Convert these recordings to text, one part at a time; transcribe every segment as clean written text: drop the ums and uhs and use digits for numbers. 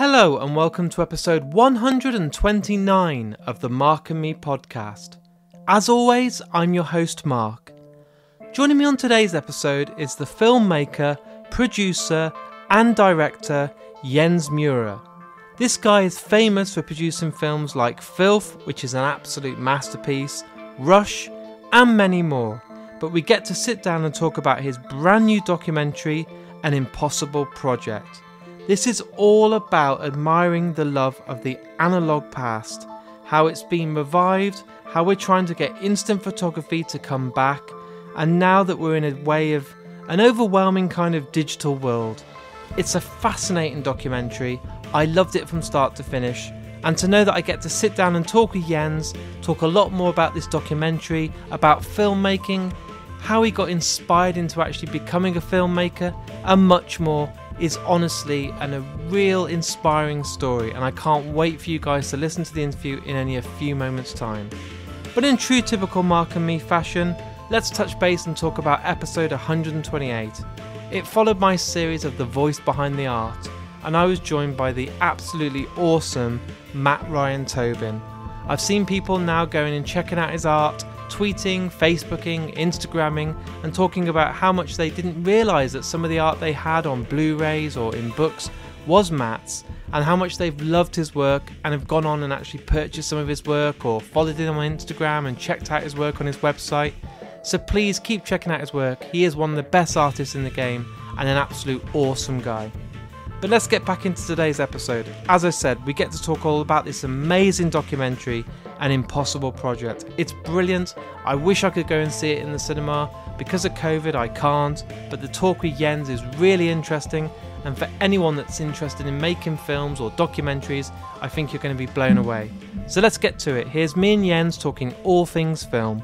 Hello and welcome to episode 129 of the Mark and Me podcast. As always, I'm your host Mark. Joining me on today's episode is the filmmaker, producer and director Jens Meurer. This guy is famous for producing films like Filth, which is an absolute masterpiece, Rush and many more. But we get to sit down and talk about his brand new documentary, An Impossible Project. This is all about admiring the love of the analogue past, how it's been revived, how we're trying to get instant photography to come back, and now that we're in a way of an overwhelming kind of digital world. It's a fascinating documentary. I loved it from start to finish, and to know that I get to sit down and talk with Jens, talk a lot more about this documentary, about filmmaking, how he got inspired into actually becoming a filmmaker, and much more, is honestly a real inspiring story, and I can't wait for you guys to listen to the interview in only a few moments time. But in true typical Mark and Me fashion, let's touch base and talk about episode 128. It followed my series of The Voice Behind the Art, and I was joined by the absolutely awesome Matt Ryan Tobin. I've seen people now going and checking out his art, tweeting, Facebooking, Instagramming, and talking about how much they didn't realise that some of the art they had on Blu-rays or in books was Matt's, and how much they've loved his work and have gone on and actually purchased some of his work or followed him on Instagram and checked out his work on his website. So please keep checking out his work. He is one of the best artists in the game and an absolute awesome guy. But let's get back into today's episode. As I said, we get to talk all about this amazing documentary, An Impossible Project. It's brilliant. I wish I could go and see it in the cinema. Because of COVID, I can't. But the talk with Jens is really interesting. And for anyone that's interested in making films or documentaries, I think you're going to be blown away. So let's get to it. Here's me and Jens talking all things film.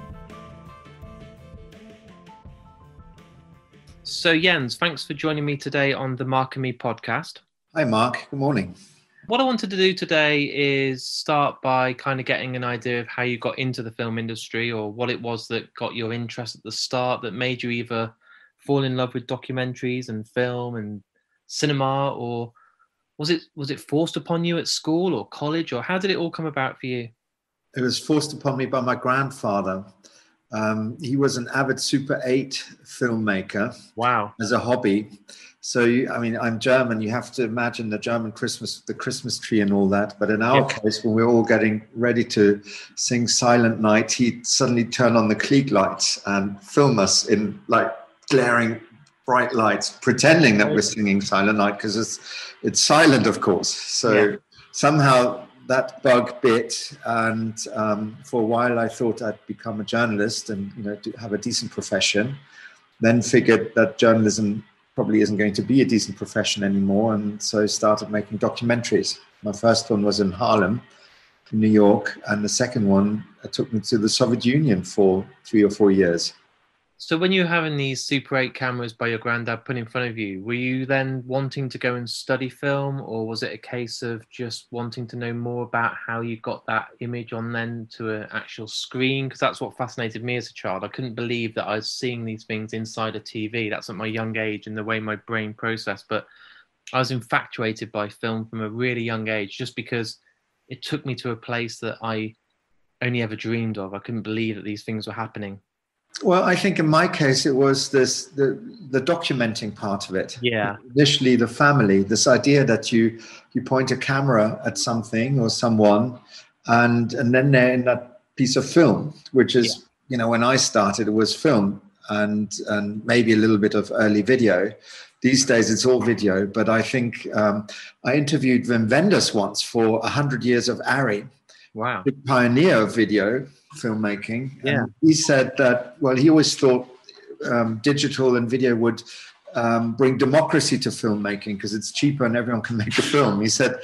So Jens, thanks for joining me today on the Mark and Me podcast. Hi Mark, good morning. What I wanted to do today is start by kind of getting an idea of how you got into the film industry, or what it was that got your interest at the start, that made you either fall in love with documentaries and film and cinema, or was it forced upon you at school or college, or how did it all come about for you? It was forced upon me by my grandfather. He was an avid Super 8 filmmaker. Wow. As a hobby. So, I'm German. You have to imagine the German Christmas, the Christmas tree and all that. But in our case, when we were all getting ready to sing Silent Night, he'd suddenly turn on the Klieg lights and film us in like glaring bright lights, pretending that we're singing Silent Night because it's silent, of course. So somehow that bug bit, and for a while I thought I'd become a journalist and have a decent profession. Then figured that journalism probably isn't going to be a decent profession anymore, and so I started making documentaries. My first one was in Harlem, in New York, and the second one took me to the Soviet Union for 3 or 4 years. So when you were having these Super 8 cameras by your granddad put in front of you, were you then wanting to go and study film, or was it a case of just wanting to know more about how you got that image on then to an actual screen? Because that's what fascinated me as a child. I couldn't believe that I was seeing these things inside a TV. That's at my young age and the way my brain processed. But I was infatuated by film from a really young age, just because it took me to a place that I only ever dreamed of. I couldn't believe that these things were happening. Well, I think in my case, it was the documenting part of it. Yeah. Initially, the family, this idea that you point a camera at something or someone, and then they're in that piece of film, which is, when I started, it was film and maybe a little bit of early video. These days, it's all video. But I think I interviewed Wim Wenders once for 100 Years of Ari. Wow. The pioneer of video filmmaking. Yeah. And he said that, he always thought digital and video would bring democracy to filmmaking because it's cheaper and everyone can make a film. He said,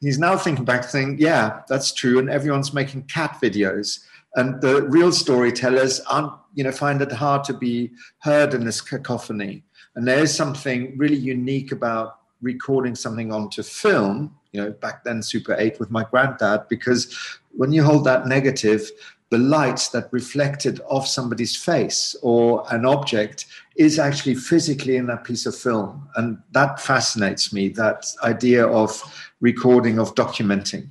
he's now thinking back saying, yeah, that's true. And everyone's making cat videos. And the real storytellers find it hard to be heard in this cacophony. And there is something really unique about recording something onto film, back then Super 8 with my granddad, because when you hold that negative, the light that reflected off somebody's face or an object is actually physically in that piece of film. And that fascinates me, that idea of recording, of documenting.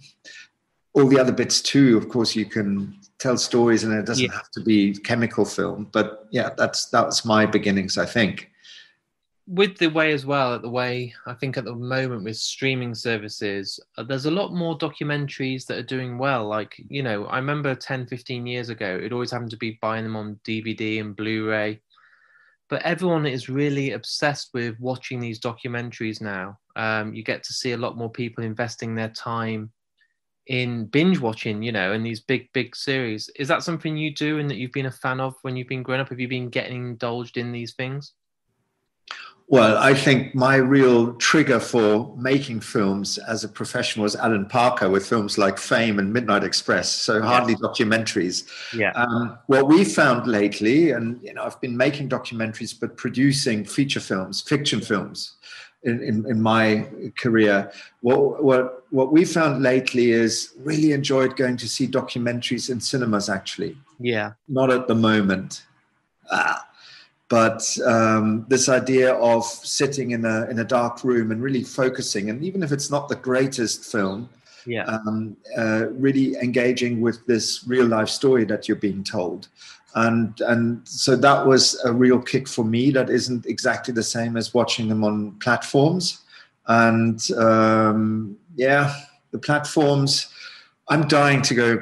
All the other bits too, of course, you can tell stories and it doesn't have to be chemical film. But yeah, that's my beginnings, I think. With the way as well, I think at the moment with streaming services, there's a lot more documentaries that are doing well. Like, you know, I remember 10, 15 years ago, it always happened to be buying them on DVD and Blu-ray. But everyone is really obsessed with watching these documentaries now. You get to see a lot more people investing their time in binge watching, you know, in these big, big series. Is that something you do and that you've been a fan of when you've been growing up? Have you been getting indulged in these things? Well, I think my real trigger for making films as a profession was Alan Parker with films like Fame and Midnight Express, so hardly documentaries. Yeah. What we found lately, and you know, I've been making documentaries, but producing feature films, fiction films in my career. What we found lately is really enjoyed going to see documentaries in cinemas, actually. Yeah. Not at the moment. But this idea of sitting in a dark room and really focusing, and even if it's not the greatest film, really engaging with this real life story that you're being told. And so that was a real kick for me. That isn't exactly the same as watching them on platforms. And the platforms, I'm dying to go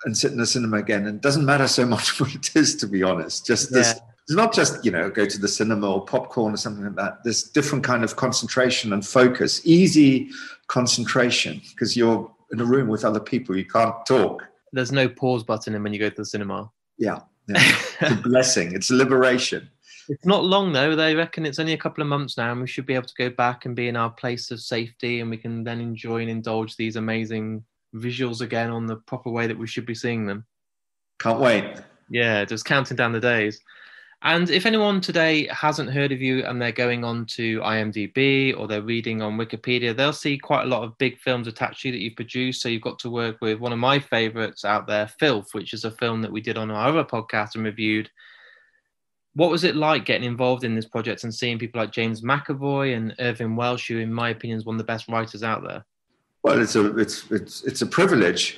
and sit in the cinema again. And it doesn't matter so much what it is, to be honest. This. It's not just, you know, go to the cinema or popcorn or something like that. There's different kind of concentration and focus, easy concentration, because you're in a room with other people. You can't talk. There's no pause button when you go to the cinema. Yeah. It's a blessing. It's a liberation. It's not long, though. They reckon it's only a couple of months now, and we should be able to go back and be in our place of safety, and we can then enjoy and indulge these amazing visuals again on the proper way that we should be seeing them. Can't wait. Yeah, just counting down the days. And if anyone today hasn't heard of you and they're going on to IMDb or they're reading on Wikipedia, they'll see quite a lot of big films attached to you that you've produced. So you've got to work with one of my favorites out there, Filth, which is a film that we did on our other podcast and reviewed. What was it like getting involved in this project and seeing people like James McAvoy and Irving Welsh, who in my opinion is one of the best writers out there? Well, it's a privilege.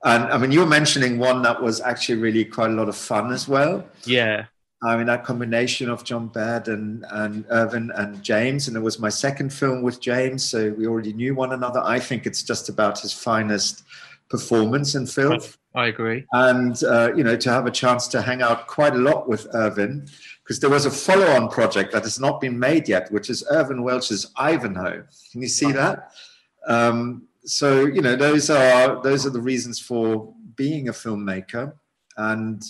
And I mean, you're mentioning one that was actually really quite a lot of fun as well. Yeah. I mean, that combination of John Baird and Irvin and James, and it was my second film with James, so we already knew one another. I think it's just about his finest performance in Filth. I agree. And, you know, to have a chance to hang out quite a lot with Irvin, because there was a follow-on project that has not been made yet, which is Irvin Welsh's Ivanhoe. Can you see that? So, you know, those are the reasons for being a filmmaker. And,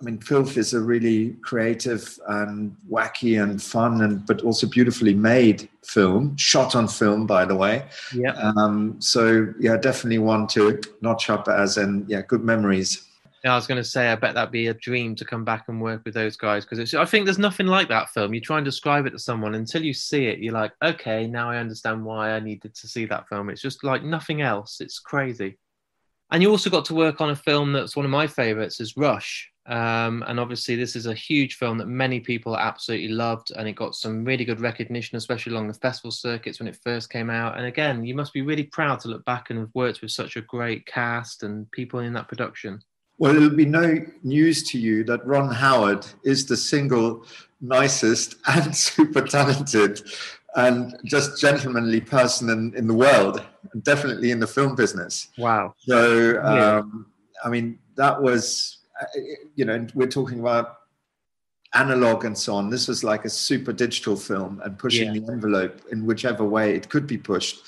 I mean, Filth is a really creative and wacky and fun, but also beautifully made film, shot on film, by the way. Yeah. So, yeah, definitely one to notch up as, and yeah, good memories. Yeah, I was going to say, I bet that'd be a dream to come back and work with those guys, because I think there's nothing like that film. You try and describe it to someone, until you see it, you're like, okay, now I understand why I needed to see that film. It's just like nothing else. It's crazy. And you also got to work on a film that's one of my favorites, is Rush. And obviously this is a huge film that many people absolutely loved, and it got some really good recognition, especially along the festival circuits when it first came out. And again, you must be really proud to look back and have worked with such a great cast and people in that production. Well, it'll be no news to you that Ron Howard is the single nicest and super talented and just gentlemanly person in the world, and definitely in the film business. Wow. So, I mean, that was, you know, we're talking about analog and so on. This was like a super digital film and pushing the envelope in whichever way it could be pushed.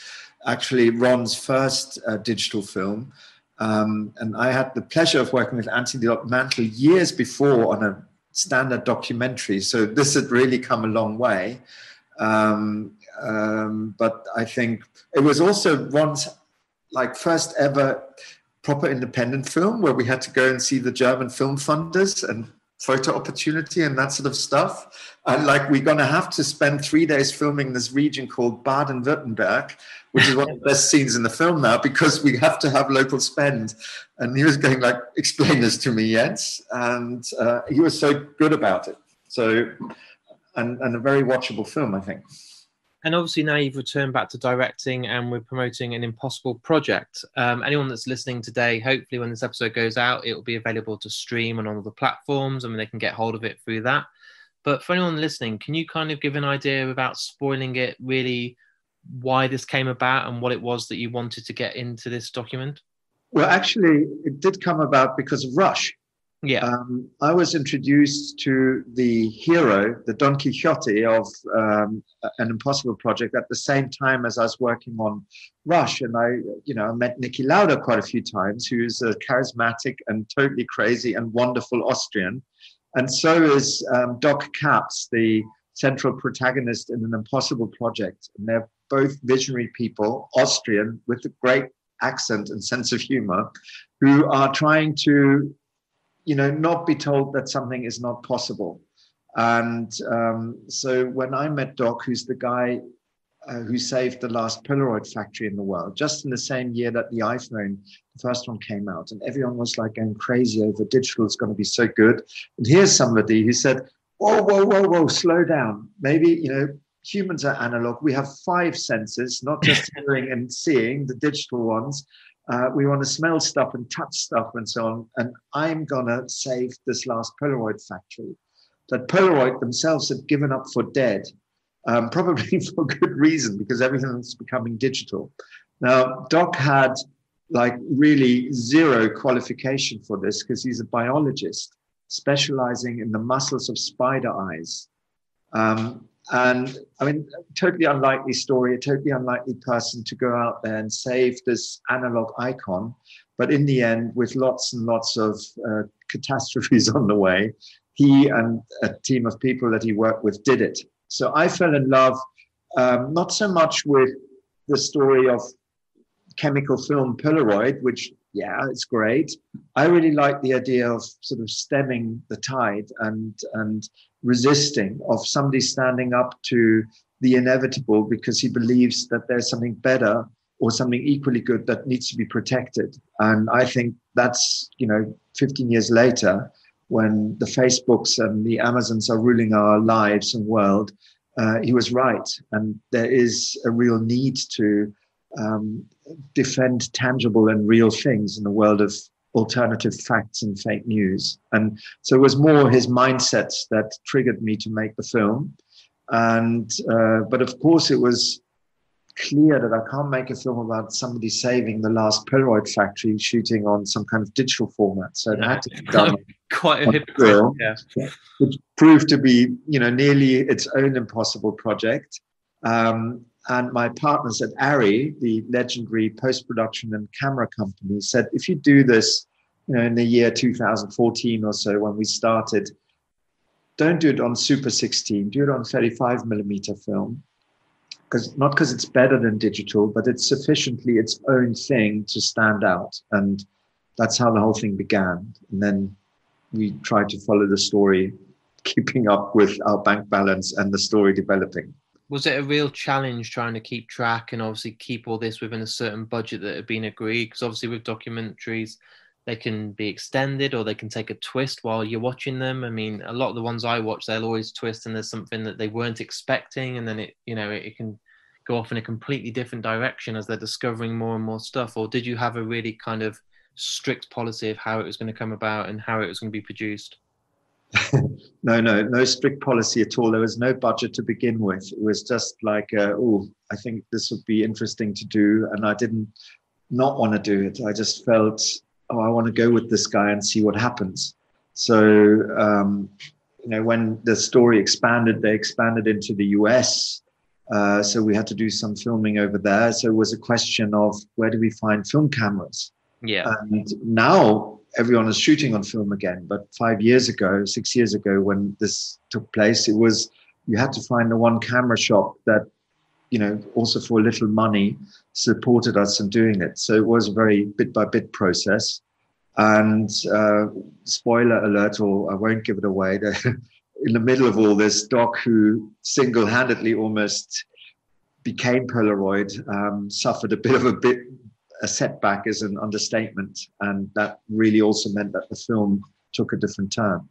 Actually, Ron's first digital film. And I had the pleasure of working with Anthony Mantle years before on a standard documentary. So this had really come a long way. But I think it was also Ron's like first ever proper independent film, where we had to go and see the German film funders and photo opportunity and that sort of stuff. And like, we're going to have to spend 3 days filming this region called Baden-Württemberg, which is one of the best scenes in the film now, because we have to have local spend. And he was going like, explain this to me, Jens. And he was so good about it. So, and a very watchable film, I think. And obviously now you've returned back to directing and we're promoting an impossible project. Anyone that's listening today, hopefully when this episode goes out, it will be available to stream on all the platforms. I mean, they can get hold of it through that. But for anyone listening, can you kind of give an idea without spoiling it, really why this came about and what it was that you wanted to get into this document? Well, actually, it did come about because of Rush. Yeah. I was introduced to the hero, the Don Quixote of an impossible project at the same time as I was working on Rush. And I met Niki Lauda quite a few times, who's a charismatic and totally crazy and wonderful Austrian. And so is Doc Capps, the central protagonist in an impossible project. And they're both visionary people, Austrian, with a great accent and sense of humor, who are trying to not be told that something is not possible. And so when I met Doc, who's the guy who saved the last Polaroid factory in the world, just in the same year that the iPhone, the first one, came out, and everyone was like going crazy over digital is going to be so good. And here's somebody who said, whoa, slow down. Maybe, humans are analog. We have 5 senses, not just hearing and seeing, the digital ones. We want to smell stuff and touch stuff and so on. And I'm going to save this last Polaroid factory that Polaroid themselves had given up for dead, probably for good reason, because everything's becoming digital. Now, Doc had really zero qualification for this because he's a biologist specializing in the muscles of spider eyes. And I mean, totally unlikely story, a totally unlikely person to go out there and save this analog icon. But in the end, with lots and lots of catastrophes on the way, he and a team of people that he worked with did it. So I fell in love, not so much with the story of chemical film Polaroid, which, yeah, it's great. I really like the idea of sort of stemming the tide and resisting, of somebody standing up to the inevitable because he believes that there's something better or something equally good that needs to be protected. And I think that's, 15 years later, when the Facebooks and the Amazons are ruling our lives and world, he was right. And there is a real need to defend tangible and real things in the world of alternative facts and fake news. And so it was more his mindset that triggered me to make the film. And but of course it was clear that I can't make a film about somebody saving the last Polaroid factory shooting on some kind of digital format. So it had to be done quite a hypocrite, yeah. Which proved to be, nearly its own impossible project. And my partners at ARRI, the legendary post-production and camera company, said, if you do this, in the year 2014 or so, when we started, don't do it on Super 16, do it on 35 millimeter film. Not because it's better than digital, but it's sufficiently its own thing to stand out. And that's how the whole thing began. And then we tried to follow the story, keeping up with our bank balance and the story developing. Was it a real challenge trying to keep track and obviously keep all this within a certain budget that had been agreed? Because obviously with documentaries, they can be extended or they can take a twist while you're watching them. I mean, a lot of the ones I watch, they'll always twist and there's something that they weren't expecting. And then it can go off in a completely different direction as they're discovering more and more stuff. Or did you have a really kind of strict policy of how it was going to come about and how it was going to be produced? No strict policy at all. There was no budget to begin with. It was just like, I think this would be interesting to do. And I didn't not want to do it. I just felt, I want to go with this guy and see what happens. So, when the story expanded, they expanded into the US. So we had to do some filming over there. So it was a question of where do we find film cameras? Yeah. And now everyone is shooting on film again. But 6 years ago, when this took place, it was, you had to find the one camera shop that, also for a little money supported us in doing it. So it was a very bit by bit process. And spoiler alert, or I won't give it away, in the middle of all this, Doc, who single-handedly almost became Polaroid, suffered a bit of a setback is an understatement. And that really also meant that the film took a different turn.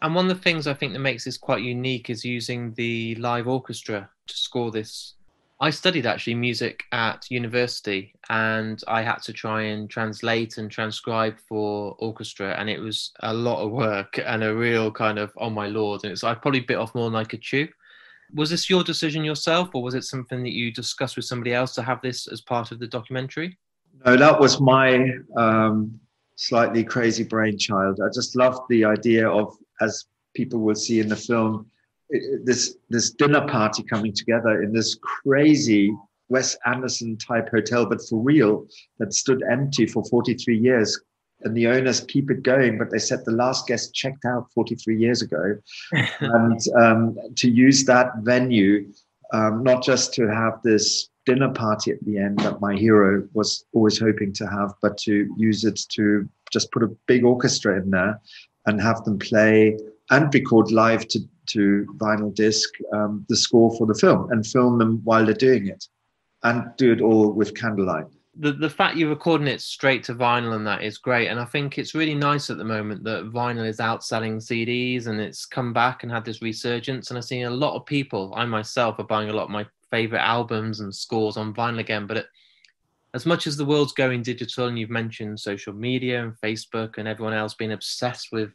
And one of the things I think that makes this quite unique is using the live orchestra to score this. I studied actually music at university, and I had to try and translate and transcribe for orchestra, and it was a lot of work and a real kind of, oh my lord, and I probably bit off more than I could chew. Was this your decision yourself, or was it something that you discussed with somebody else to have this as part of the documentary? No, that was my slightly crazy brainchild. I just loved the idea of, as people will see in the film, this dinner party coming together in this crazy Wes Anderson type hotel, but for real, that stood empty for 43 years. And the owners keep it going, but they said the last guest checked out 43 years ago. And to use that venue, not just to have this dinner party at the end that my hero was always hoping to have, but to use it to just put a big orchestra in there and have them play and record live to vinyl disc the score for the film and film them while they're doing it and do it all with candlelight. The fact you're recording it straight to vinyl and that is great. And I think it's really nice at the moment that vinyl is outselling CDs and it's come back and had this resurgence. And I've seen a lot of people, I myself, are buying a lot of my favorite albums and scores on vinyl again. But as much as the world's going digital, and you've mentioned social media and Facebook and everyone else being obsessed with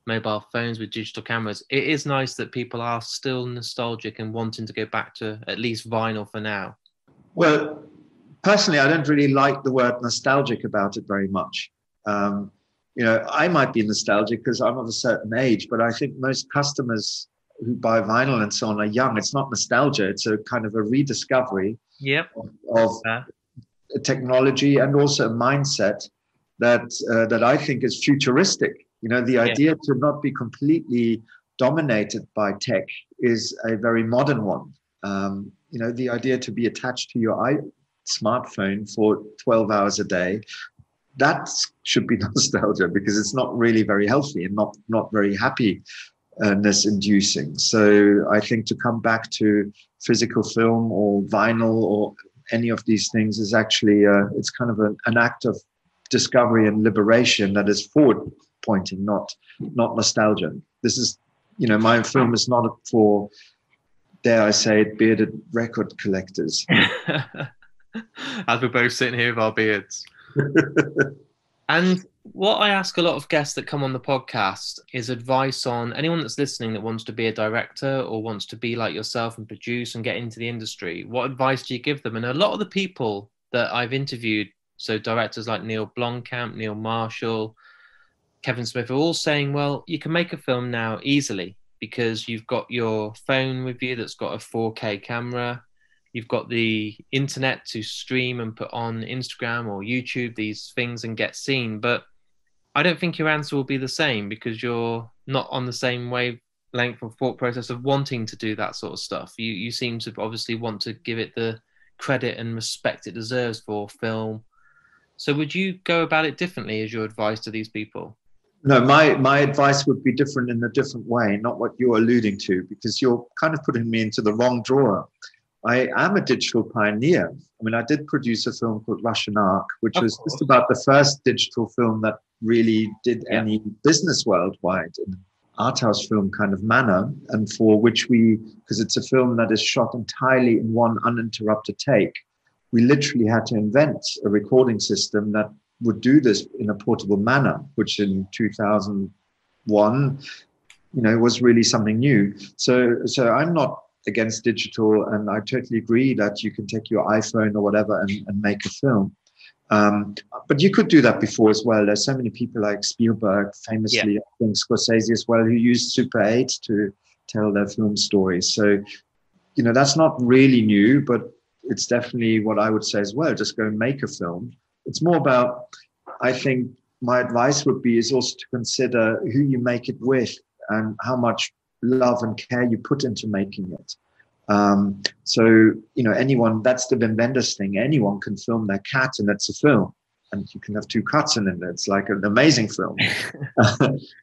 mobile phones, with digital cameras, it is nice that people are still nostalgic and wanting to go back to at least vinyl for now. Well, personally, I don't really like the word nostalgic about it very much. I might be nostalgic because I'm of a certain age, but I think most customers who buy vinyl and so on are young. It's not nostalgia. It's a kind of a rediscovery of technology and also a mindset that I think is futuristic. The idea to not be completely dominated by tech is a very modern one. The idea to be attached to your smartphone for 12 hours a day, that should be nostalgia because it's not really very healthy and not very happiness inducing. So I think to come back to physical film or vinyl or any of these things is actually it's kind of an act of discovery and liberation that is forward pointing, not nostalgia. This is, my film is not for, dare I say it, bearded record collectors. As we're both sitting here with our beards. And what I ask a lot of guests that come on the podcast is advice on anyone that's listening that wants to be a director or wants to be like yourself and produce and get into the industry. What advice do you give them? And a lot of the people that I've interviewed, so directors like Neil Blomkamp, Neil Marshall, Kevin Smith, are all saying, well, you can make a film now easily because you've got your phone with you that's got a 4K camera. You've got the internet to stream and put on Instagram or YouTube these things and get seen. But I don't think your answer will be the same because you're not on the same wavelength or thought process of wanting to do that sort of stuff. You seem to obviously want to give it the credit and respect it deserves for film. So would you go about it differently as your advice to these people? No, my advice would be different in a different way, not what you're alluding to, because you're kind of putting me into the wrong drawer. I am a digital pioneer. I mean, I did produce a film called Russian Ark, which was just about the first digital film that really did any business worldwide in an art house film kind of manner, and for which because it's a film that is shot entirely in one uninterrupted take, we literally had to invent a recording system that would do this in a portable manner, which in 2001, was really something new. So I'm not against digital, and I totally agree that you can take your iPhone or whatever and make a film. But you could do that before as well. There's so many people like Spielberg, famously, I think Scorsese as well, who used Super 8 to tell their film stories. So, that's not really new, but it's definitely what I would say as well. Just go and make a film. It's more about, I think my advice would be is also to consider who you make it with and how much love and care you put into making it. So, anyone, that's the Wim Wenders thing. Anyone can film their cat and it's a film. And you can have two cats in it. It's like an amazing film.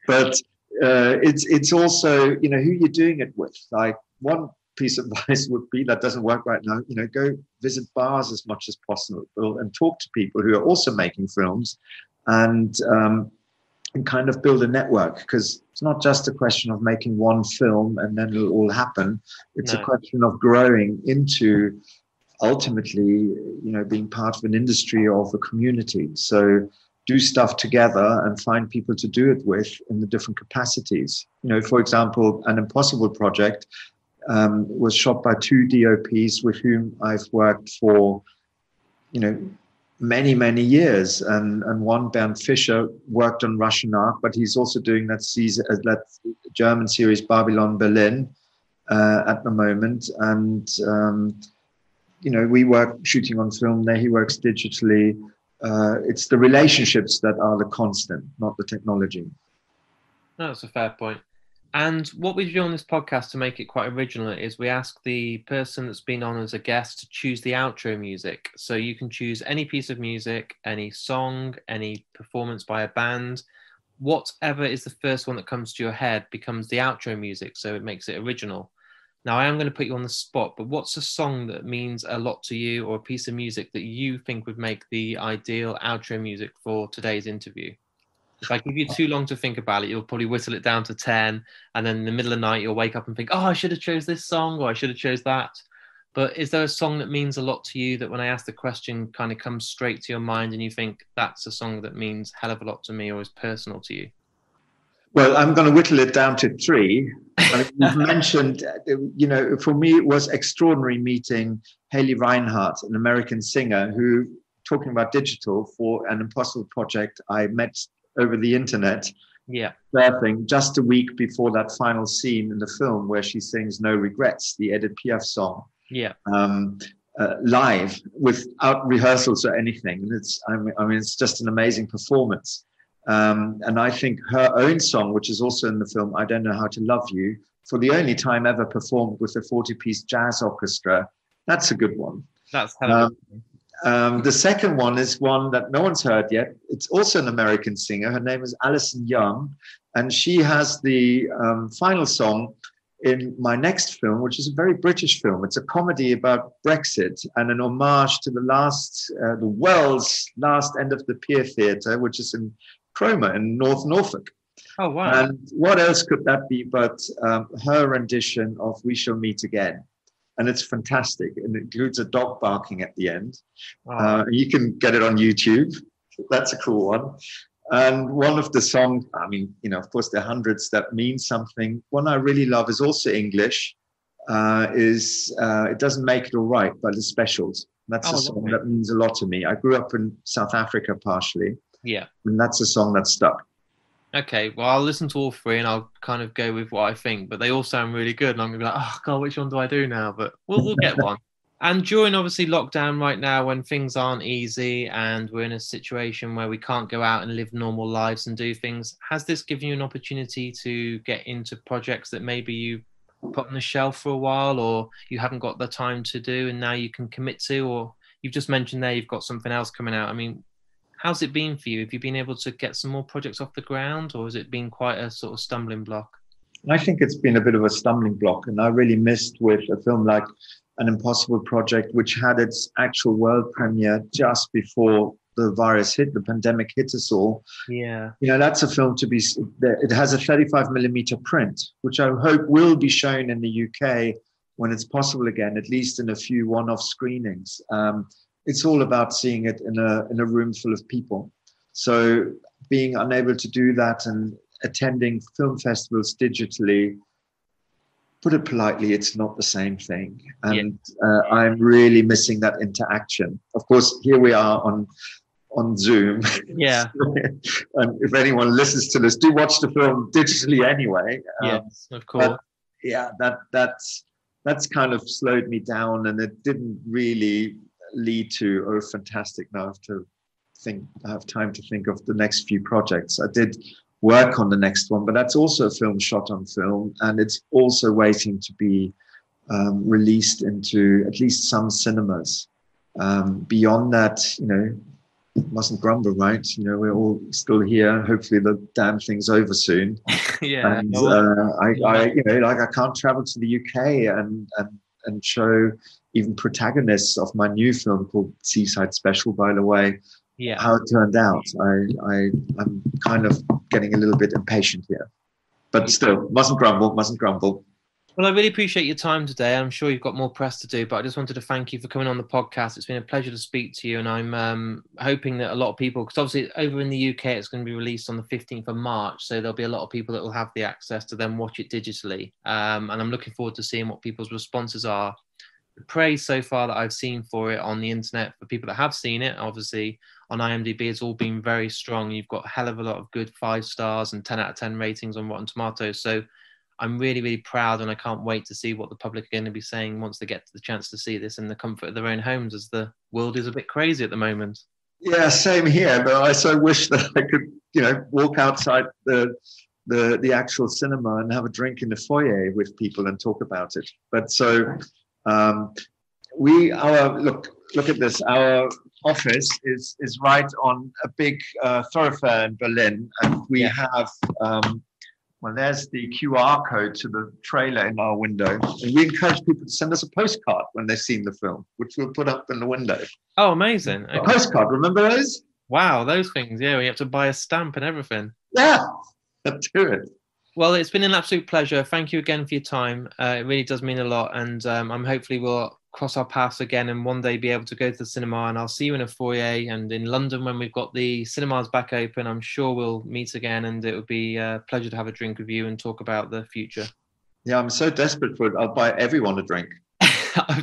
But it's also, who you're doing it with. Like one piece of advice would be, that doesn't work right now, go visit bars as much as possible and talk to people who are also making films and and kind of build a network, because it's not just a question of making one film and then it'll all happen. It's a question of growing into ultimately, being part of an industry or of a community. So do stuff together and find people to do it with in the different capacities. For example, An Impossible Project was shot by 2 DOPs with whom I've worked for, many, many years. And one, Bernd Fischer, worked on Russian Ark, but he's also doing that German series Babylon Berlin at the moment. And, we work shooting on film there. He works digitally. It's the relationships that are the constant, not the technology. No, that's a fair point. And what we do on this podcast to make it quite original is we ask the person that's been on as a guest to choose the outro music. So you can choose any piece of music, any song, any performance by a band. Whatever is the first one that comes to your head becomes the outro music, so it makes it original. Now, I am going to put you on the spot, but what's a song that means a lot to you, or a piece of music that you think would make the ideal outro music for today's interview? If I give you too long to think about it, you'll probably whittle it down to 10, and then in the middle of the night, you'll wake up and think, oh, I should have chose this song, or I should have chose that. But is there a song that means a lot to you that when I ask the question kind of comes straight to your mind and you think that's a song that means a hell of a lot to me or is personal to you? Well, I'm going to whittle it down to 3. You've mentioned, for me, it was extraordinary meeting Haley Reinhardt, an American singer who, talking about digital, for An Impossible Project, I met over the internet, surfing, just a week before that final scene in the film where she sings No Regrets, the Edith Piaf song, live without rehearsals or anything. And it's just an amazing performance. And I think her own song, which is also in the film, I Don't Know How to Love You, for the only time ever performed with a 40-piece jazz orchestra, that's a good one. That's hell the second one is one that no one's heard yet. It's also an American singer. Her name is Alison Young, and she has the final song in my next film, which is a very British film. It's a comedy about Brexit and an homage to the world's last End of the Pier Theatre, which is in Cromer in North Norfolk. Oh, wow. And what else could that be but her rendition of We Shall Meet Again? And it's fantastic. And it includes a dog barking at the end. You can get it on YouTube. That's a cool one. And one of the songs, of course, there are hundreds that mean something. One I really love is also English, It Doesn't Make It All Right by The Specials. That's a song that means a lot to me. I grew up in South Africa partially. Yeah. And that's a song that stuck. Okay, well, I'll listen to all 3 and I'll kind of go with what I think, but they all sound really good. And I'm going to be like, oh, God, which one do I do now? But we'll get one. And during, obviously, lockdown right now, when things aren't easy and we're in a situation where we can't go out and live normal lives and do things, has this given you an opportunity to get into projects that maybe you put on the shelf for a while or you haven't got the time to do and now you can commit to? Or you've just mentioned there you've got something else coming out. I mean, how's it been for you? Have you been able to get some more projects off the ground, or has it been quite a sort of stumbling block? I think it's been a bit of a stumbling block, and I really missed with a film like An Impossible Project, which had its actual world premiere just before the virus hit, the pandemic hit us all. Yeah. That's a film it has a 35mm print, which I hope will be shown in the UK when it's possible again, at least in a few one-off screenings. It's all about seeing it in a room full of people. So being unable to do that and attending film festivals digitally, put it politely, it's not the same thing. And I'm really missing that interaction. Of course, here we are on Zoom. Yeah. And if anyone listens to this, do watch the film digitally anyway. Yes, of course. That's kind of slowed me down, and it didn't really lead to fantastic. Now I have time to think of the next few projects. I did work on the next one, but that's also a film shot on film, and it's also waiting to be released into at least some cinemas. Beyond that, mustn't grumble, right? We're all still here. Hopefully the damn thing's over soon. Yeah. And I can't travel to the UK and show even protagonists of my new film called Seaside Special, by the way, how it turned out. I'm kind of getting a little bit impatient here, but still, mustn't grumble, mustn't grumble. Well, I really appreciate your time today. I'm sure you've got more press to do, but I just wanted to thank you for coming on the podcast. It's been a pleasure to speak to you, and I'm hoping that a lot of people, because obviously over in the UK, it's going to be released on the 15th of March, so there'll be a lot of people that will have the access to then watch it digitally. And I'm looking forward to seeing what people's responses are. The praise so far that I've seen for it on the internet, for people that have seen it, obviously on IMDb, it's all been very strong. You've got a hell of a lot of good 5 stars and 10 out of 10 ratings on Rotten Tomatoes. So I'm really, really proud, and I can't wait to see what the public are going to be saying once they get the chance to see this in the comfort of their own homes, as the world is a bit crazy at the moment. Yeah, same here. But I so wish that I could, walk outside the actual cinema and have a drink in the foyer with people and talk about it. But so look at this. Our office is right on a big thoroughfare in Berlin, and we have. Well, there's the QR code to the trailer in our window. And we encourage people to send us a postcard when they've seen the film, which we'll put up in the window. Oh, amazing. Okay. A postcard, remember those? Wow, those things. Yeah, we have to buy a stamp and everything. Yeah, let's do it. Well, it's been an absolute pleasure. Thank you again for your time. It really does mean a lot. And I'm hopefully we'll cross our paths again and one day be able to go to the cinema, and I'll see you in a foyer, and in London when we've got the cinemas back open, I'm sure we'll meet again, and it would be a pleasure to have a drink with you and talk about the future. Yeah, I'm so desperate for it. I'll buy everyone a drink.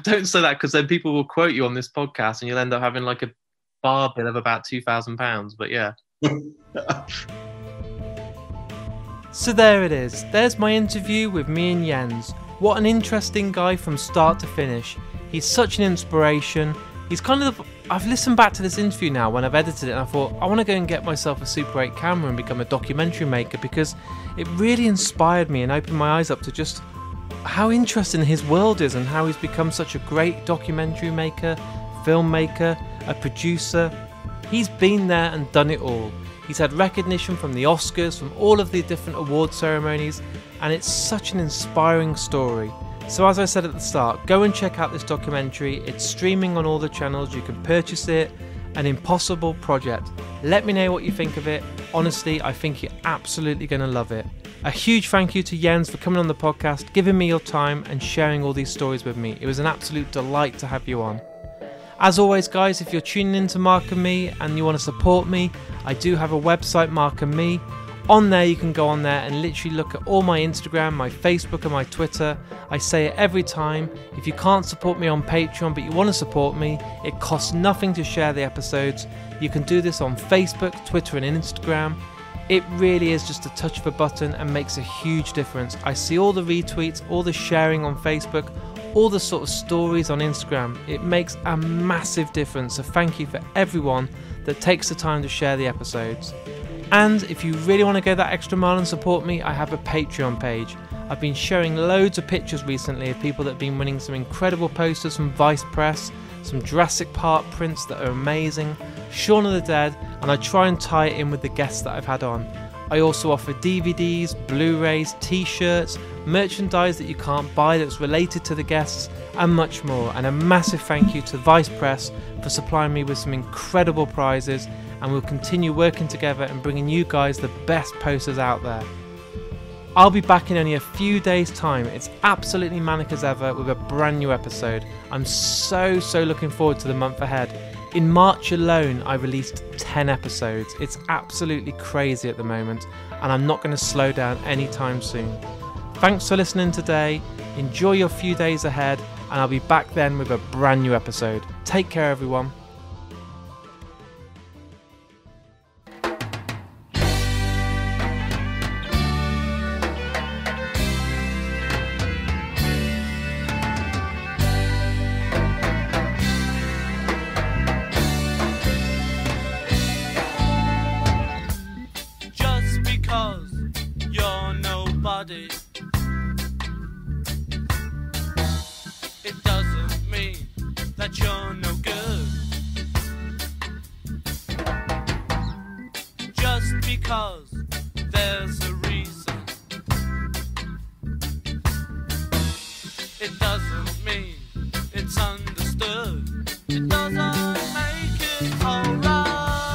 Don't say that, because then people will quote you on this podcast and you'll end up having like a bar bill of about £2,000. But yeah. So there it is. There's my interview with me and Jens. What an interesting guy from start to finish. He's such an inspiration. He's I've listened back to this interview now when I've edited it, and I thought, I want to go and get myself a Super 8 camera and become a documentary maker, because it really inspired me and opened my eyes up to just how interesting his world is and how he's become such a great documentary maker, filmmaker, a producer. He's been there and done it all. He's had recognition from the Oscars, from all of the different award ceremonies, and it's such an inspiring story. So as I said at the start, go and check out this documentary. It's streaming on all the channels. You can purchase it. An impossible project. Let me know what you think of it. Honestly, I think you're absolutely going to love it. A huge thank you to Jens for coming on the podcast, giving me your time and sharing all these stories with me. It was an absolute delight to have you on. As always, guys, if you're tuning in to Mark and Me and you want to support me, I do have a website, Mark and Me. On there, you can go on there and literally look at all my Instagram, my Facebook and my Twitter. I say it every time. If you can't support me on Patreon, but you want to support me, it costs nothing to share the episodes. You can do this on Facebook, Twitter and Instagram. It really is just a touch of a button and makes a huge difference. I see all the retweets, all the sharing on Facebook, all the sort of stories on Instagram. It makes a massive difference. So thank you for everyone that takes the time to share the episodes. And if you really want to go that extra mile and support me, I have a Patreon page. I've been sharing loads of pictures recently of people that have been winning some incredible posters from Vice Press, some Jurassic Park prints that are amazing, Shaun of the Dead, and I try and tie it in with the guests that I've had on. I also offer DVDs, Blu-rays, t-shirts, merchandise that you can't buy that's related to the guests, and much more. And a massive thank you to Vice Press for supplying me with some incredible prizes, and we'll continue working together and bringing you guys the best posters out there. I'll be back in only a few days' time. It's absolutely manic as ever with a brand new episode. I'm so looking forward to the month ahead. In March alone, I released 10 episodes. It's absolutely crazy at the moment, and I'm not going to slow down anytime soon. Thanks for listening today. Enjoy your few days ahead, and I'll be back then with a brand new episode. Take care, everyone. It doesn't mean that you're no good. Just because there's a reason, it doesn't mean it's understood. It doesn't make it alright.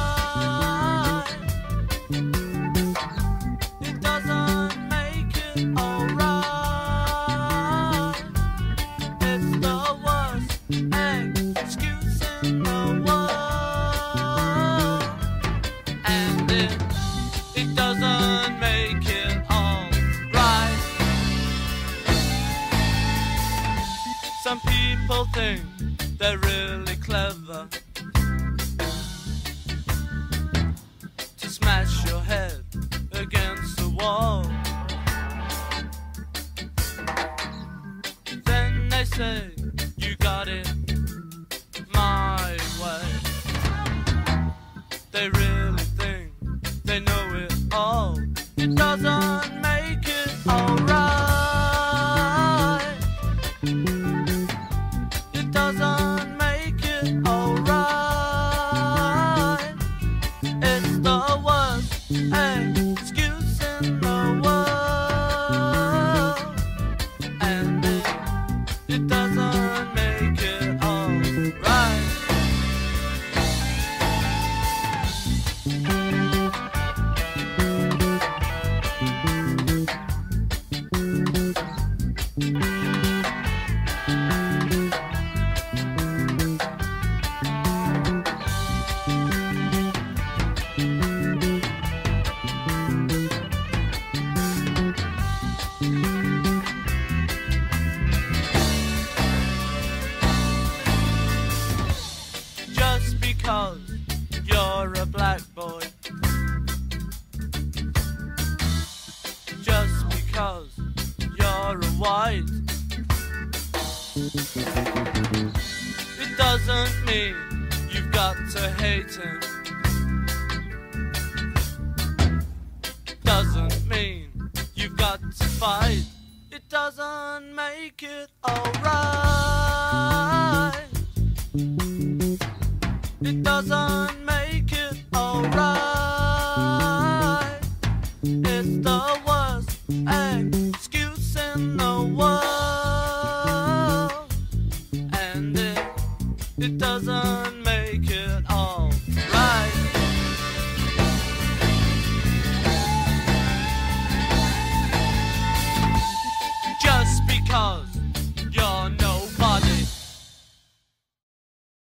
Some people think they're really clever to smash your head against the wall. Then they say you got it my way. They really think they know it all. It doesn't make it alright. It doesn't make it alright. It's the worst excuse in the world, and it doesn't make it alright. Just because you're a black boy, just because you're a white, it doesn't mean you've got to hate him. Doesn't mean you've got to fight. It doesn't make it alright. It doesn't make it alright. It's the worst excuse in the world, and it doesn't